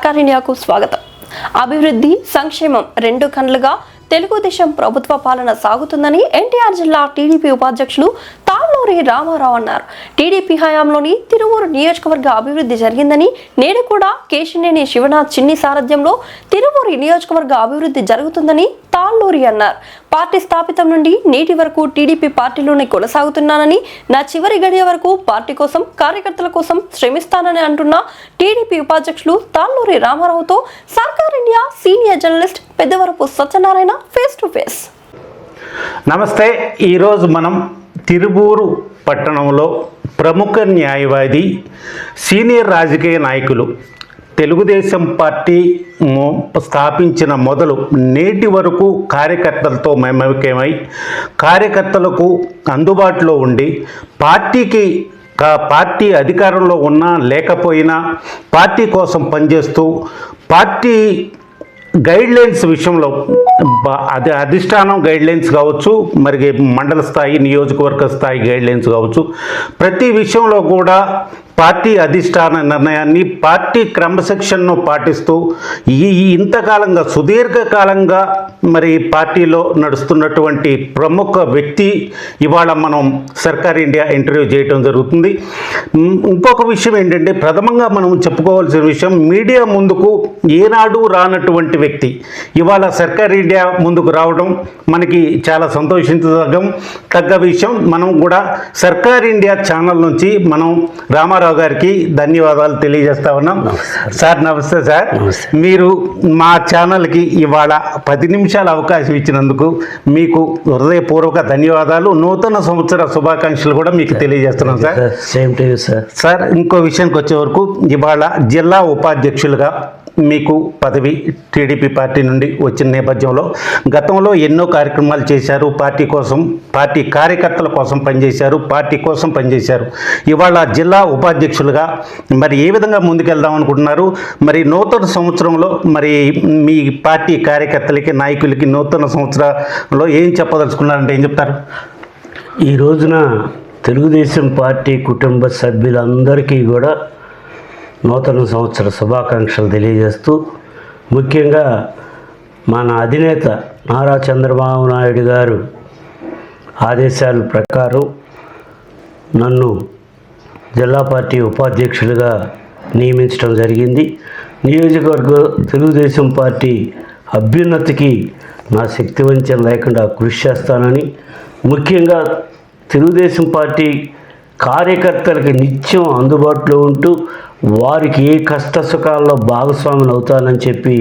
సర్కార్ ఇండియాకు స్వాగతం. అభివృద్ధి సంక్షేమం రెండు కన్నులుగా తెలుగుదేశం ప్రభుత్వ పాలన సాగుతుందని ఎన్టీఆర్ జిల్లా టీడీపీ ఉపాధ్యక్షులు తాళ్ళూరి రామారావు అన్నారు. టీడీపీ హయాంలోని తిరువూరు నియోజకవర్గ అభివృద్ధి జరిగిందని, నేడు కూడా కేశినేని శివనాథ్ చిన్ని సారథ్యంలో తిరువూరు నియోజకవర్గ అభివృద్ధి జరుగుతుందని తాళ్ళూరి అన్నారు. పార్టీ స్థాపితం నుండి నేటి వరకు టీడీపీ పార్టీలోనే కొనసాగుతున్నానని, నా చివరి గడియ వరకు పార్టీ కోసం కార్యకర్తల కోసం శ్రమిస్తానని అంటున్న టీడీపీ ఉపాధ్యక్షులు తాళ్ళూరి రామారావుతో సర్కార్ India senior journalist Peddavarapu Satyanarayana face to face. నమస్తే. ఈరోజు మనం తిరువూరు పట్టణంలో ప్రముఖ న్యాయవాది, సీనియర్ రాజకీయ నాయకులు, తెలుగుదేశం పార్టీ స్థాపించిన మొదలు నేటి వరకు కార్యకర్తలతో మమేకమై కార్యకర్తలకు అందుబాటులో ఉండి పార్టీ అధికారంలో ఉన్నా లేకపోయినా పార్టీ కోసం పనిచేస్తూ పార్టీ గైడ్లైన్స్ విషయంలో అధిష్టానం గైడ్లైన్స్ కావచ్చు, మరి మండల స్థాయి నియోజకవర్గ స్థాయి గైడ్లైన్స్ కావచ్చు, ప్రతి విషయంలో కూడా పార్టీ అధిష్టాన నిర్ణయాన్ని పార్టీ క్రమశిక్షణను పాటిస్తూ ఇంతకాలంగా సుదీర్ఘకాలంగా మరి పార్టీలో నడుస్తున్నటువంటి ప్రముఖ వ్యక్తి ఇవాళ మనం సర్కార్ ఇండియా ఇంటర్వ్యూ చేయడం జరుగుతుంది. ఇంకొక విషయం ఏంటంటే, ప్రథమంగా మనం చెప్పుకోవాల్సిన విషయం, మీడియా ముందుకు ఏనాడు రానటువంటి వ్యక్తి ఇవాళ సర్కార్ ఇండియా ముందుకు రావడం మనకి చాలా సంతోషించదగ్గ విషయం. మనం కూడా సర్కార్ ఇండియా ఛానల్ నుంచి మనం రామారావు గారికి ధన్యవాదాలు తెలియజేస్తా ఉన్నాం. సార్ నమస్తే. సార్, మీరు మా ఛానల్కి ఇవాళ 10 నిమిషాల అవకాశం ఇచ్చినందుకు మీకు హృదయపూర్వక ధన్యవాదాలు. నూతన సంవత్సర శుభాకాంక్షలు కూడా మీకు తెలియజేస్తున్నాం sir. Same to you sir. Sir, ఇంకో విషయానికి వచ్చే వరకు ఇవాళ జిల్లా ఉపాధ్యక్షులుగా మీకు పదవి టీడీపీ పార్టీ నుండి వచ్చిన నేపథ్యంలో గతంలో ఎన్నో కార్యక్రమాలు చేశారు, పార్టీ కోసం, పార్టీ కార్యకర్తల కోసం పనిచేశారు, పార్టీ కోసం పనిచేశారు. ఇవాళ జిల్లా ఉపాధ్యక్షులుగా మరి ఏ విధంగా ముందుకెళ్దాం అనుకుంటున్నారు? మరి నూతన సంవత్సరంలో మరి మీ పార్టీ కార్యకర్తలకి, నాయకులకి నూతన సంవత్సరంలో ఏం చెప్పదలుచుకున్నారంటే ఏం చెప్తారు? ఈ రోజున తెలుగుదేశం పార్టీ కుటుంబ సభ్యులందరికీ కూడా నూతన సంవత్సర శుభాకాంక్షలు తెలియజేస్తూ, ముఖ్యంగా మన అధినేత నారా చంద్రబాబు నాయుడు గారు ఆదేశాల ప్రకారం నన్ను జిల్లా పార్టీ ఉపాధ్యక్షులుగా నియమించడం జరిగింది. నియోజకవర్గ తెలుగుదేశం పార్టీ అభ్యున్నతికి నా శక్తి వంచన లేకుండా కృషి చేస్తానని, ముఖ్యంగా తెలుగుదేశం పార్టీ కార్యకర్తలకి నిత్యం అందుబాటులో ఉంటూ వారికి ఏ కష్ట సుఖాల్లో భాగస్వాములు అవుతానని చెప్పి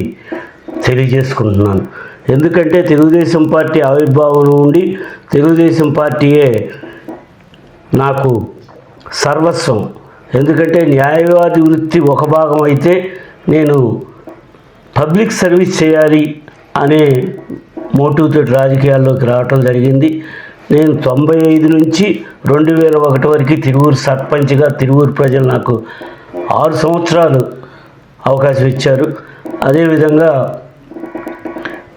తెలియజేసుకుంటున్నాను. ఎందుకంటే తెలుగుదేశం పార్టీ ఆవిర్భావం నుండి తెలుగుదేశం పార్టీయే నాకు సర్వస్వం. ఎందుకంటే న్యాయవాది వృత్తి ఒక భాగం అయితే, నేను పబ్లిక్ సర్వీస్ చేయాలి అనే మోటివ్తో రాజకీయాల్లోకి రావటం జరిగింది. నేను 95 నుంచి 2001 వరకు తిరువూరు సర్పంచ్గా తిరువూరు ప్రజలు నాకు 6 సంవత్సరాలు అవకాశం ఇచ్చారు. అదేవిధంగా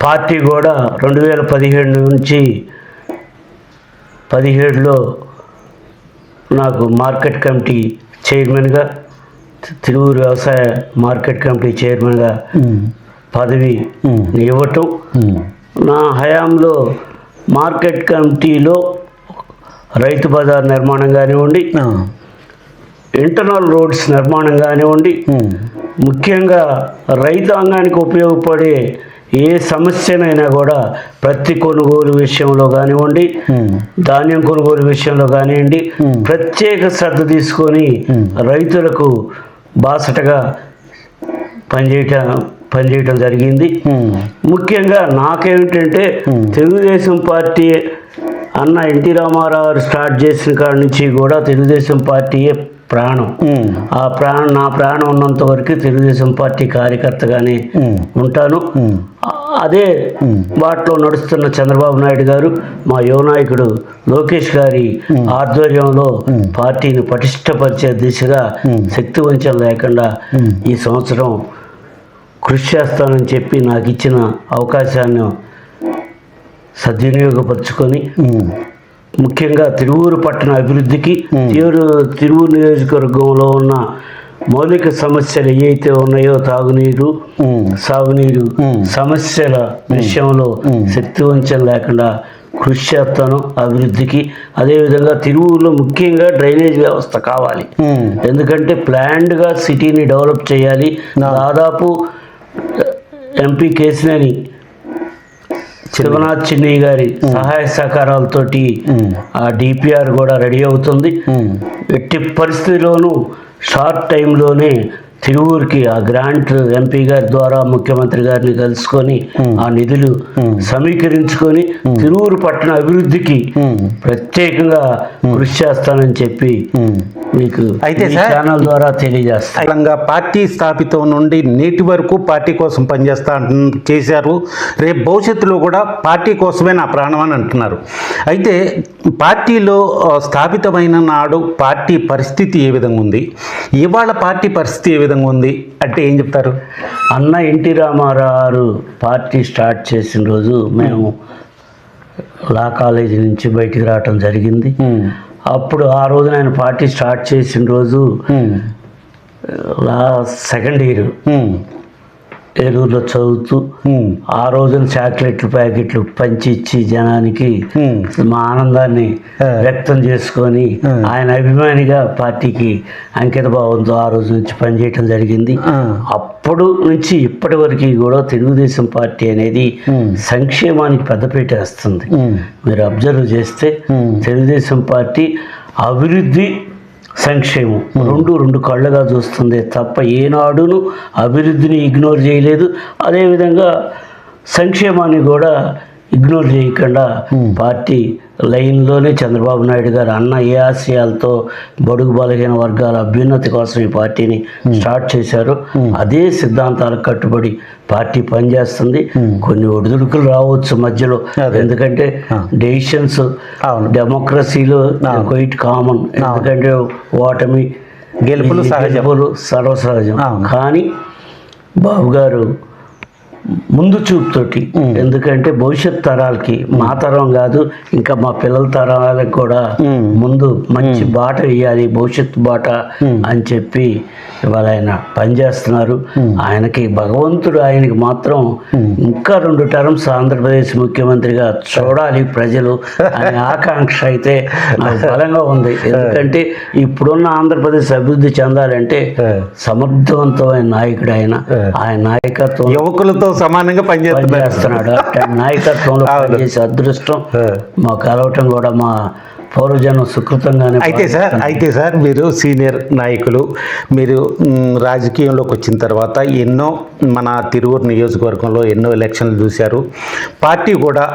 పార్టీ కూడా 2017 నుంచి 17లో నాకు మార్కెట్ కమిటీ చైర్మన్గా, తిరువూరు వ్యవసాయ మార్కెట్ కమిటీ చైర్మన్గా పదవి ఇవ్వటం, నా హయాంలో మార్కెట్ కమిటీలో రైతు బజార్ నిర్మాణం కానివ్వండి, ఇంటర్నల్ రోడ్స్ నిర్మాణం కానివ్వండి, ముఖ్యంగా రైతాంగానికి ఉపయోగపడే ఏ సమస్యనైనా కూడా ప్రతి కొనుగోలు విషయంలో కానివ్వండి, ధాన్యం కొనుగోలు విషయంలో కానివ్వండి, ప్రత్యేక శ్రద్ధ తీసుకొని రైతులకు బాసటగా పనిచేయటం జరిగింది. ముఖ్యంగా నాకేమిటంటే, తెలుగుదేశం పార్టీ అన్న ఎన్టీ రామారావు గారు స్టార్ట్ చేసిన కాడి నుంచి కూడా తెలుగుదేశం పార్టీయే ప్రాణం. నా ప్రాణం ఉన్నంత వరకు తెలుగుదేశం పార్టీ కార్యకర్తగానే ఉంటాను. అదే వాటిలో నడుస్తున్న చంద్రబాబు నాయుడు గారు, మా యువ నాయకుడు లోకేష్ గారి ఆధ్వర్యంలో పార్టీని పటిష్టపరిచే దిశగా శక్తి వంచన లేకుండా ఈ సంవత్సరం కృషి చేస్తానని చెప్పి నాకు ఇచ్చిన అవకాశాన్ని సద్వినియోగపరుచుకొని, ముఖ్యంగా తిరువూరు పట్టణ అభివృద్ధికి, తిరువూరు నియోజకవర్గంలో ఉన్న మౌలిక సమస్యలు ఏవైతే ఉన్నాయో తాగునీరు సాగునీరు సమస్యల విషయంలో శక్తివంచన లేకుండా కృషి చేస్తాను అభివృద్ధికి. అదేవిధంగా తిరువూరులో ముఖ్యంగా డ్రైనేజ్ వ్యవస్థ కావాలి. ఎందుకంటే ప్లాన్డ్గా సిటీని డెవలప్ చేయాలి. దాదాపు ఎంపీ కేసినేని శివనాథ్ చిన్నయ్య గారి సహాయ సహకారాలతోటి ఆ డిపిఆర్ కూడా రెడీ అవుతుంది. ఎట్టి పరిస్థితిలోనూ షార్ట్ టైంలోనే తిరువూరుకి ఆ గ్రాంట్ ఎంపీ గారి ద్వారా ముఖ్యమంత్రి గారిని కలుసుకొని ఆ నిధులు సమీకరించుకొని తిరువూరు పట్టణ అభివృద్ధికి ప్రత్యేకంగా కృషి చేస్తానని చెప్పి మీకు అయితే ఛానల్ ద్వారా తెలియజేస్తాను. పార్టీ స్థాపితం నుండి నేటి వరకు పార్టీ కోసం చేశారు. రేపు భవిష్యత్తులో కూడా పార్టీ కోసమే నా ప్రాణం అని అంటున్నారు. అయితే పార్టీలో స్థాపితమైన నాడు పార్టీ పరిస్థితి ఏ విధంగా ఉంది, ఇవాళ పార్టీ పరిస్థితి ఏ విధంగా ఉంది అంటే ఏం చెప్తారు? అన్న ఎన్టీ రామారావు పార్టీ స్టార్ట్ చేసిన రోజు మేము లా కాలేజీ నుంచి బయటికి రావటం జరిగింది. అప్పుడు ఆ రోజున ఆయన పార్టీ స్టార్ట్ చేసిన రోజు సెకండ్ ఇయర్ ఏలూరులో చదువుతూ ఆ రోజున చాక్లెట్లు ప్యాకెట్లు పంచి ఇచ్చి జనానికి మా ఆనందాన్ని వ్యక్తం చేసుకొని ఆయన అభిమానిగా పార్టీకి అంకిత భావంతో ఆ రోజు నుంచి పనిచేయటం జరిగింది. అప్పుడు నుంచి ఇప్పటి వరకు కూడా తెలుగుదేశం పార్టీ అనేది సంక్షేమానికి పెద్దపీట వేస్తుంది. మీరు అబ్జర్వ్ చేస్తే తెలుగుదేశం పార్టీ అభివృద్ధి సంక్షేమం రెండు కళ్ళగా చూస్తుంది తప్ప ఏనాడును అభివృద్ధిని ఇగ్నోర్ చేయలేదు. అదేవిధంగా సంక్షేమాన్ని కూడా ఇగ్నోర్ చేయకుండా పార్టీ లైన్లోనే చంద్రబాబు నాయుడు గారు అన్న ఏ ఆశయాలతో బడుగు బలహీన వర్గాల అభ్యున్నతి కోసం ఈ పార్టీని స్టార్ట్ చేశారు. అదే సిద్ధాంతాలకు కట్టుబడి పార్టీ పనిచేస్తుంది. కొన్ని ఒడిదుడుకులు రావచ్చు మధ్యలో, ఎందుకంటే డెసిషన్స్ డెమోక్రసీలో క్వైట్ కామన్. ఎందుకంటే ఓటమి గెలుపులు సర్వసహజం. కానీ బాబు గారు ముందు చూపుతోటి, ఎందుకంటే భవిష్యత్ తరాలకి మా తరం కాదు ఇంకా మా పిల్లల తరాలకు కూడా ముందు మంచి బాట వేయాలి, భవిష్యత్తు బాట అని చెప్పి ఇవాళ ఆయన పనిచేస్తున్నారు. ఆయనకి భగవంతుడు ఆయనకి మాత్రం ఇంకా 2 టర్మ్స్ ఆంధ్రప్రదేశ్ ముఖ్యమంత్రిగా చూడాలి ప్రజలు అనే ఆకాంక్ష అయితే నాకు బలంగా ఉంది. ఎందుకంటే ఇప్పుడున్న ఆంధ్రప్రదేశ్ అభివృద్ధి చెందాలంటే సమర్థవంతమైన నాయకుడు ఆయన నాయకత్వం యువకులతో సమానంగా పనిచేస్తున్నాడు. నాయకత్వంలో పనిచేసే అదృష్టం మాకు కలవటం కూడా మా పౌరజనం సుకృతంగానే. అయితే సార్ మీరు సీనియర్ నాయకులు, మీరు రాజకీయంలోకి వచ్చిన తర్వాత ఎన్నో మన తిరువూరు నియోజకవర్గంలో ఎన్నో ఎలక్షన్లు చూశారు. పార్టీ కూడా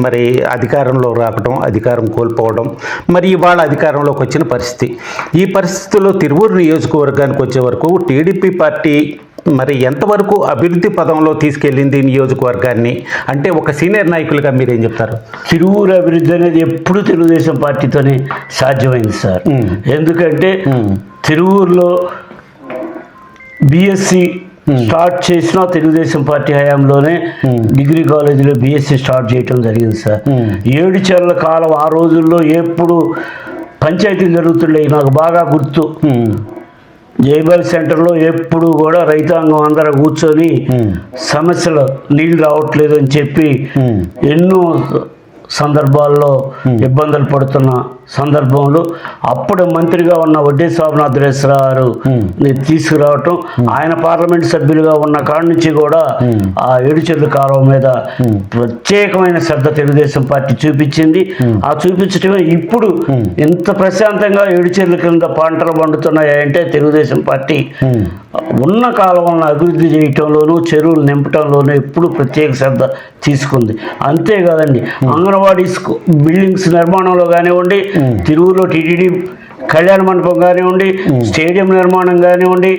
మరి అధికారంలో రావడం, అధికారం కోల్పోవడం, మరి ఇవాళ అధికారంలోకి వచ్చిన పరిస్థితి. ఈ పరిస్థితుల్లో తిరువూరు నియోజకవర్గానికి వచ్చే వరకు టీడీపీ పార్టీ మరి ఎంతవరకు అభివృద్ధి పదంలో తీసుకెళ్ళింది నియోజకవర్గాన్ని అంటే ఒక సీనియర్ నాయకులుగా మీరేం చెప్తారు? తిరువూరు అభివృద్ధి అనేది ఎప్పుడు తెలుగుదేశం పార్టీతోనే సాధ్యమైంది సార్. ఎందుకంటే తిరువూరులో బిఎస్సి స్టార్ట్ చేసిన తెలుగుదేశం పార్టీ హయాంలోనే డిగ్రీ కాలేజీలో బిఎస్సి స్టార్ట్ చేయటం జరిగింది సార్. 7 చెర్ల కాలం ఆ రోజుల్లో ఎప్పుడు పంచాయతీలు జరుగుతుండే నాకు బాగా గుర్తు. జైబల్ సెంటర్లో ఎప్పుడు కూడా రైతాంగం అందరూ కూర్చొని సమస్యలు నీళ్ళు రావట్లేదు అని చెప్పి ఎన్నో సందర్భాల్లో ఇబ్బందులు పడుతున్న సందర్భంలో అప్పుడు మంత్రిగా ఉన్న వడ్డీ శోభనాథరేశ్వరరావు తీసుకురావటం, ఆయన పార్లమెంట్ సభ్యులుగా ఉన్న కాడి నుంచి కూడా ఆ ఏడుచెర్ల కాలువ మీద ప్రత్యేకమైన శ్రద్ధ తెలుగుదేశం పార్టీ చూపించింది. ఆ చూపించడమే ఇప్పుడు ఇంత ప్రశాంతంగా ఏడుచెర్ల కింద పంటలు పండుతున్నాయంటే తెలుగుదేశం పార్టీ ఉన్న కాలంలో అభివృద్ధి చేయటంలోనూ చెరువులు నింపటంలోనూ ఎప్పుడు ప్రత్యేక శ్రద్ధ తీసుకుంది. అంతేకాదండి, అంగన్వాడీ బిల్డింగ్స్ నిర్మాణంలో కానివ్వండి, తిరువురులో టీటీడీ కళ్యాణ మండపం కానివ్వండి, స్టేడియం నిర్మాణం కానివ్వండి,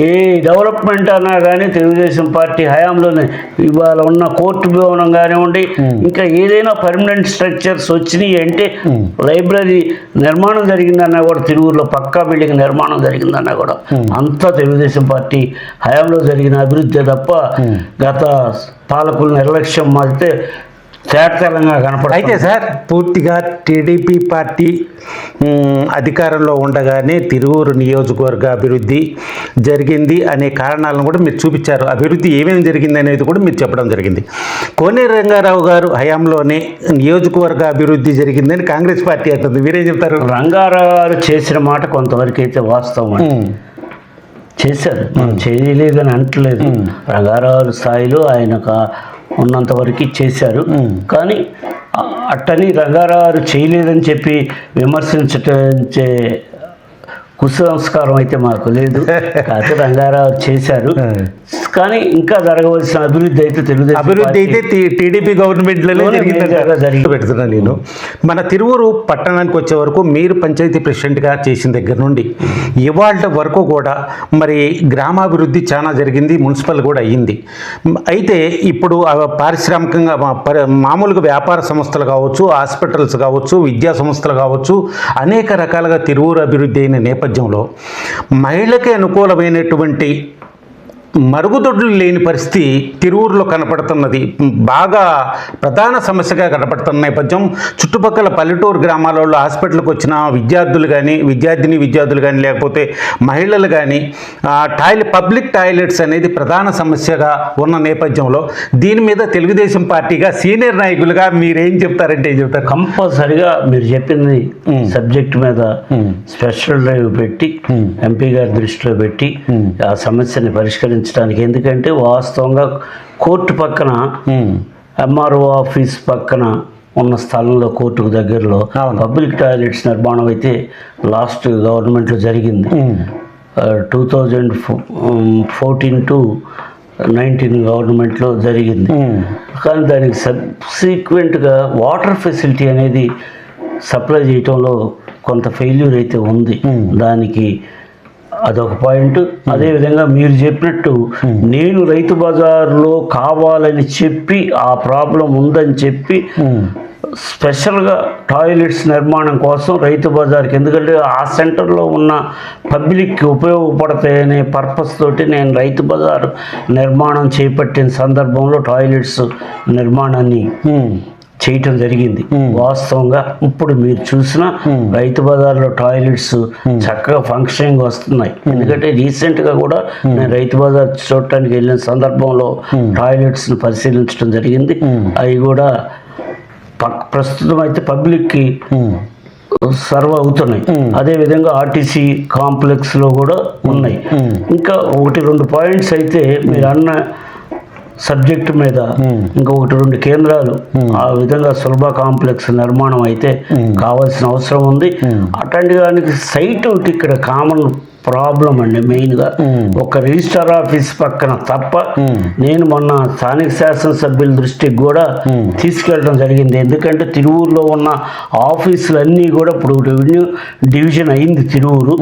ఏ డెవలప్మెంట్ అన్నా కానీ తెలుగుదేశం పార్టీ హయాంలోనే. ఇవాళ ఉన్న కోర్టు భవనం కానివ్వండి, ఇంకా ఏదైనా పర్మనెంట్ స్ట్రక్చర్స్ వచ్చినాయి అంటే లైబ్రరీ నిర్మాణం జరిగిందన్నా కూడా, తిరువూరులో పక్కా బిల్డింగ్ నిర్మాణం జరిగిందన్నా కూడా అంతా తెలుగుదేశం పార్టీ హయాంలో జరిగిన అభివృద్ధి తప్ప గత పాలకుల నిర్లక్ష్యం మారితే తేటతెల్లంగా కనపడుతుంది. అయితే సార్ పూర్తిగా టీడీపీ పార్టీ అధికారంలో ఉండగానే తిరువూరు నియోజకవర్గ అభివృద్ధి జరిగింది అనే కారణాలను కూడా మీరు చూపించారు. అభివృద్ధి ఏమేమి జరిగింది అనేది కూడా మీరు చెప్పడం జరిగింది. కోనేరు రంగారావు గారు హయాంలోనే నియోజకవర్గ అభివృద్ధి జరిగిందని కాంగ్రెస్ పార్టీ అంటుంది. మీరేం చెప్తారు? రంగారావు గారు చేసిన మాట కొంతవరకు అయితే వాస్తవం. చేశారు, మనం చేయలేదని అంటలేదు. రంగారావు స్థాయిలో ఆయన ఉన్నంత వరకు చేశారు. కానీ అట్టని రంగారావు చేయలేదని చెప్పి విమర్శించే కుసంస్కారం అయితే మాకు లేదు. కాకపోతే రంగారావు చేశారు. కానీ ఇంకా జరగవలసిన అభివృద్ధి అయితే తెలుగుదేశం అభివృద్ధి అయితే టీడీపీ గవర్నమెంట్లలో జరిగింది పెడుతున్నా నేను. మన తిరువూరు పట్టణానికి వచ్చే వరకు మీరు పంచాయతీ ప్రెసిడెంట్గా చేసిన దగ్గర నుండి ఇవాళ వరకు కూడా మరి గ్రామాభివృద్ధి చాలా జరిగింది, మున్సిపల్ కూడా అయ్యింది. అయితే ఇప్పుడు పారిశ్రామికంగా మామూలుగా వ్యాపార సంస్థలు కావచ్చు, హాస్పిటల్స్ కావచ్చు, విద్యా సంస్థలు కావచ్చు, అనేక రకాలుగా తిరువూరు అభివృద్ధి అయిన నేపథ్యంలో మహిళకి అనుకూలమైనటువంటి మరుగుదొడ్లు లేని పరిస్థితి తిరువూరులో కనపడుతున్నది. బాగా ప్రధాన సమస్యగా కనపడుతున్న నేపథ్యం చుట్టుపక్కల పల్లెటూరు గ్రామాలలో హాస్పిటల్కి వచ్చిన విద్యార్థులు కానీ విద్యార్థులు కానీ లేకపోతే మహిళలు కానీ పబ్లిక్ టాయిలెట్స్ అనేది ప్రధాన సమస్యగా ఉన్న నేపథ్యంలో దీని మీద తెలుగుదేశం పార్టీగా సీనియర్ నాయకులుగా మీరేం చెప్తారంటే ఏం చెప్తారు? కంపల్సరిగా మీరు చెప్పింది సబ్జెక్ట్ మీద స్పెషల్ డ్రైవ్ పెట్టి ఎంపీ గారి దృష్టిలో పెట్టి ఆ సమస్యని పరిష్కరించడానికి. ఎందుకంటే వాస్తవంగా కోర్టు పక్కన ఎంఆర్ఓ ఆఫీస్ పక్కన ఉన్న స్థలంలో కోర్టుకు దగ్గరలో పబ్లిక్ టాయిలెట్స్ నిర్మాణం అయితే లాస్ట్ గవర్నమెంట్లో జరిగింది. 2014 to 19 గవర్నమెంట్లో జరిగింది. కానీ దానికి సబ్సిక్వెంట్గా వాటర్ ఫెసిలిటీ అనేది సప్లై చేయటంలో కొంత ఫెయిల్యూర్ అయితే ఉంది. దానికి అదొక పాయింట్. అదేవిధంగా మీరు చెప్పినట్టు నేను రైతు బజార్లో కావాలని చెప్పి ఆ ప్రాబ్లం ఉందని చెప్పి స్పెషల్గా టాయిలెట్స్ నిర్మాణం కోసం రైతు బజార్కి, ఎందుకంటే ఆ సెంటర్లో ఉన్న పబ్లిక్కి ఉపయోగపడతాయనే పర్పస్ తోటి నేను రైతు బజార్ నిర్మాణం చేపట్టిన సందర్భంలో టాయిలెట్స్ నిర్మాణాన్ని చేయటం జరిగింది. వాస్తవంగా ఇప్పుడు మీరు చూసిన రైతు బజార్లో టాయిలెట్స్ చక్కగా ఫంక్షనింగ్ వస్తున్నాయి. ఎందుకంటే రీసెంట్గా కూడా నేను రైతు బజార్ చూడటానికి వెళ్ళిన సందర్భంలో టాయిలెట్స్ని పరిశీలించడం జరిగింది. అవి కూడా ప్రస్తుతం అయితే పబ్లిక్కి సర్వ్ అవుతున్నాయి. అదేవిధంగా ఆర్టీసీ కాంప్లెక్స్లో కూడా ఉన్నాయి. ఇంకా 1-2 పాయింట్స్ అయితే మీరు అన్న సబ్జెక్టు మీద ఇంకొకటి 2 కేంద్రాలు ఆ విధంగా సులభ కాంప్లెక్స్ నిర్మాణం అయితే కావాల్సిన అవసరం ఉంది. అట్లాంటి దానికి సైట్ ఒకటి ఇక్కడ కామన్ ప్రాబ్లం అండి. మెయిన్గా ఒక రిజిస్టర్ ఆఫీస్ పక్కన తప్ప నేను మొన్న స్థానిక శాసనసభ్యుల దృష్టికి కూడా తీసుకెళ్ళడం జరిగింది. ఎందుకంటే తిరువూరులో ఉన్న ఆఫీసులన్నీ కూడా ఇప్పుడు రెవెన్యూ డివిజన్ అయింది తిరువూరు.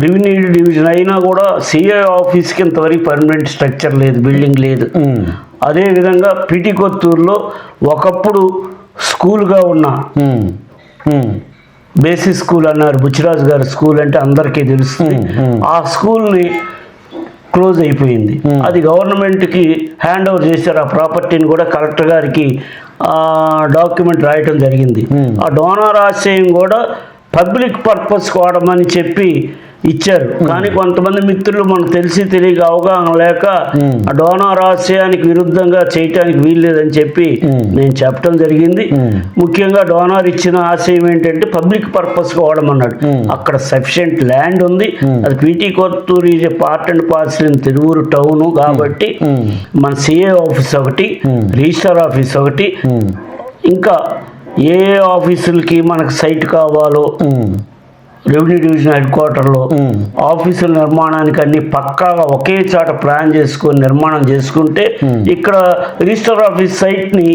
రెవెన్యూ డివిజన్ అయినా కూడా సిఐ ఆఫీస్కి ఇంతవరకు పర్మనెంట్ స్ట్రక్చర్ లేదు, బిల్డింగ్ లేదు. అదేవిధంగా పిటికొత్తూరులో ఒకప్పుడు స్కూల్గా ఉన్న బేసిక్ స్కూల్ అన్నారు, బుచ్చిరాజు గారి స్కూల్ అంటే అందరికీ తెలుస్తుంది. ఆ స్కూల్ని క్లోజ్ అయిపోయింది. అది గవర్నమెంట్కి హ్యాండ్ ఓవర్ చేశారు. ఆ ప్రాపర్టీని కూడా కలెక్టర్ గారికి డాక్యుమెంట్ రాయటం జరిగింది. ఆ డోనార్ ఆశయం కూడా పబ్లిక్ పర్పస్కి వాడమని చెప్పి ఇచ్చారు. కానీ కొంతమంది మిత్రులు మనకు తెలిసి తెలియక అవగాహన లేక ఆ డోనార్ ఆశయానికి విరుద్ధంగా చేయటానికి వీల్లేదని చెప్పి నేను చెప్పడం జరిగింది. ముఖ్యంగా డోనార్ ఇచ్చిన ఆశయం ఏంటంటే పబ్లిక్ పర్పస్గా వాడమన్నాడు. అక్కడ సఫిషియెంట్ ల్యాండ్ ఉంది. అది PT Kothuru is part and parcel in Tiruvuru town కాబట్టి మన సిఏ ఆఫీస్ ఒకటి, రిజిస్టర్ ఆఫీస్ ఒకటి, ఇంకా ఏ ఆఫీసులకి మనకు సైట్ కావాలో రెవెన్యూ డివిజన్ హెడ్ క్వార్టర్లో ఆఫీసుల నిర్మాణానికి అన్ని పక్కాగా ఒకే చాట ప్లాన్ చేసుకొని నిర్మాణం చేసుకుంటే ఇక్కడ రిజిస్టర్ ఆఫీస్ సైట్ని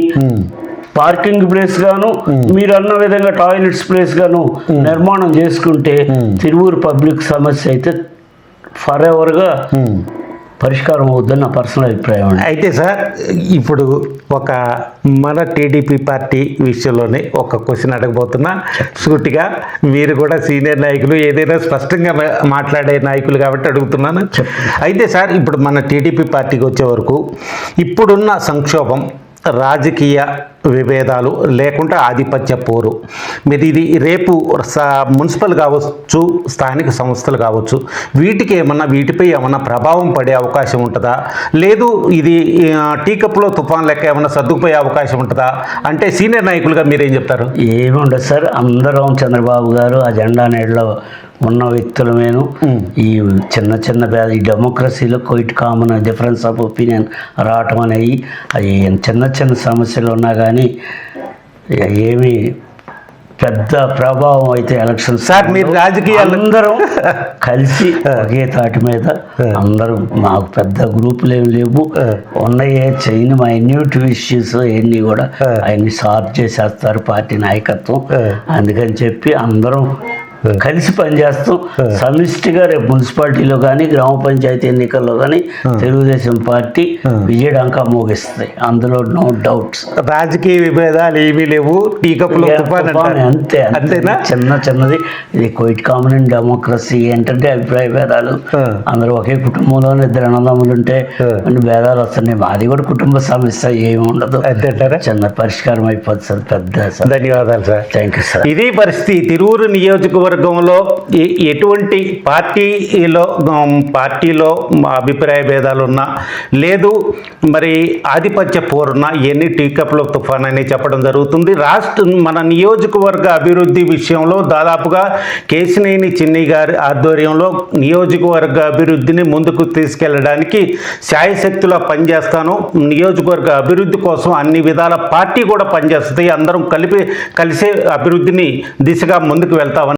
పార్కింగ్ ప్లేస్ గాను మీరు అన్న విధంగా టాయిలెట్స్ ప్లేస్ గాను నిర్మాణం చేసుకుంటే తిరువూరు పబ్లిక్ సమస్య అయితే ఫర్ ఎవర్గా పరిష్కారం అవుద్దని నా పర్సనల్ అభిప్రాయం. అయితే సార్ ఇప్పుడు ఒక మన టీడీపీ పార్టీ విషయంలోనే ఒక క్వశ్చన్ అడగబోతున్నా సూటిగా. మీరు కూడా సీనియర్ నాయకులు, ఏదైనా స్పష్టంగా మాట్లాడే నాయకులు కాబట్టి అడుగుతున్నాను. అయితే సార్ ఇప్పుడు మన టీడీపీ పార్టీకి వచ్చే వరకు ఇప్పుడున్న సంక్షోభం, రాజకీయ విభేదాలు లేకుంటే ఆధిపత్య పోరు మీరు ఇది రేపు మున్సిపల్ కావచ్చు, స్థానిక సంస్థలు కావచ్చు, వీటిపై ఏమన్నా ప్రభావం పడే అవకాశం ఉంటుందా? లేదు ఇది టీ కప్లో తుఫాన్ లెక్క ఏమన్నా సర్దుకుపోయే అవకాశం ఉంటుందా? అంటే సీనియర్ నాయకులుగా మీరేం చెప్తారు? ఏముండదు సార్, అందరం చంద్రబాబు గారు ఆ జెండా నీడలో ఉన్న వ్యక్తులమేను. ఈ చిన్న భేద ఈ డెమోక్రసీలో quite common difference of opinion రావటం అనేవి అవి చిన్న సమస్యలు ఉన్నా కానీ ఏమీ పెద్ద ప్రభావం అయితే ఎలక్షన్ సార్ మీరు రాజకీయాలు అందరం కలిసి ఒకే తాటి మీద అందరూ మాకు పెద్ద గ్రూపులు ఏమి లేవు, ఉన్నాయే చైన్ మైన్యూట్ ఇష్యూస్ అవన్నీ కూడా అవన్నీ సాల్వ్ చేసేస్తారు పార్టీ నాయకత్వం. అందుకని చెప్పి అందరం కలిసి పనిచేస్తూ సమిష్టిగా రేపు మున్సిపాలిటీలో కానీ గ్రామ పంచాయతీ ఎన్నికల్లో కానీ తెలుగుదేశం పార్టీ విజయడంకా మోగిస్తుంది, అందులో నో డౌట్స్. రాజకీయ విభేదాలు ఏమీ లేవు, టీ కప్లో తుఫాన్ అంతేనా? చిన్నది ఇది క్వైట్ కామన్ ఇన్ డెమోక్రసీ. ఏంటంటే అభిప్రాయ భేదాలు, అందరూ ఒకే కుటుంబంలోనే ఇద్దరు అన్నదమ్ములు ఉంటే కొన్ని భేదాలు వస్తున్నాయి. మాది కూడా కుటుంబ సమస్య ఏమి ఉండదు, చిన్న పరిష్కారం అయిపోతుంది సార్. పెద్ద సార్, ధన్యవాదాలు సార్. Thank you sir. ఇది పరిస్థితి. తిరువురు నియోజకవర్గంలో ఎటువంటి పార్టీలో అభిప్రాయ భేదాలు ఉన్నా, లేదు మరి ఆధిపత్య పోరున్నా ఎన్ని టీ కప్లో తుఫాన్ అని చెప్పడం జరుగుతుంది. మన నియోజకవర్గ అభివృద్ధి విషయంలో దాదాపుగా కేశినేని చిన్ని గారి ఆధ్వర్యంలో నియోజకవర్గ అభివృద్ధిని ముందుకు తీసుకెళ్ళడానికి శాయశక్తిలో పనిచేస్తాను. నియోజకవర్గ అభివృద్ధి కోసం అన్ని విధాల పార్టీ కూడా పనిచేస్తుంది. అందరం కలిసే అభివృద్ధిని దిశగా ముందుకు వెళ్తామని